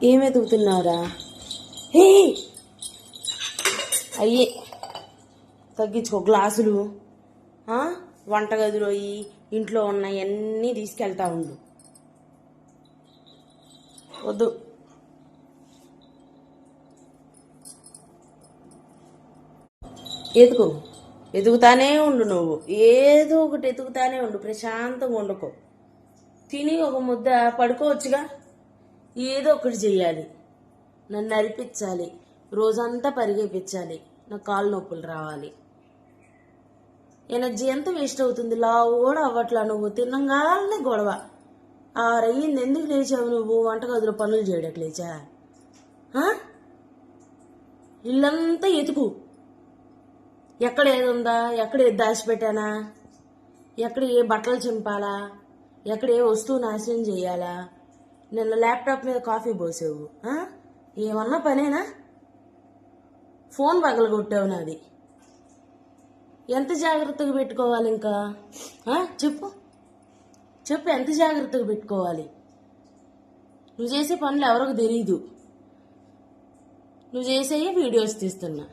ఏం ఎదుగుతున్నావురా? హే అయ్యే తగ్గించుకో గ్లాసులు. వంటగదిలో ఇంట్లో ఉన్నవన్నీ తీసుకెళ్తా ఉండు. వద్దు. ఎదుగుతానే ఉండు. నువ్వు ఏదో ఒకటి ఎదుగుతానే ఉండు. ప్రశాంతంగా వండుకో. తిని ఒక ముద్ద పడుకోవచ్చుగా. ఏదో ఒకటి చెయ్యాలి. నన్ను నడిపించాలి. రోజంతా పరిగెపించాలి. నా కాళ్ళు నొప్పులు రావాలి. ఎనర్జీ ఎంత వేస్ట్ అవుతుంది. లావు కూడా అవ్వట్లా. నువ్వు తినంగానే గొడవ. రయ్యింది. ఎందుకు లేచావు నువ్వు? వంటగదిలో పనులు చేయడానికి లేచా? ఇల్లంతా ఎతుకు. ఎక్కడ ఏది ఉందా? ఎక్కడ ఏది దాచిపెట్టానా? ఎక్కడ ఏ బట్టలు చింపాలా? ఎక్కడ ఏ వస్తువు నాశనం చేయాలా? నిన్న ల్యాప్టాప్ మీద కాఫీ పోసావు. ఏమన్నా పనేనా? ఫోన్ పగలగొట్టావు నాది. ఎంత జాగ్రత్తగా పెట్టుకోవాలి ఇంకా? చెప్పు ఎంత జాగ్రత్తగా పెట్టుకోవాలి? నువ్వు చేసే పనులు ఎవరికి తెలీదు. నువ్వు చేసే వీడియోస్ తీస్తున్నా.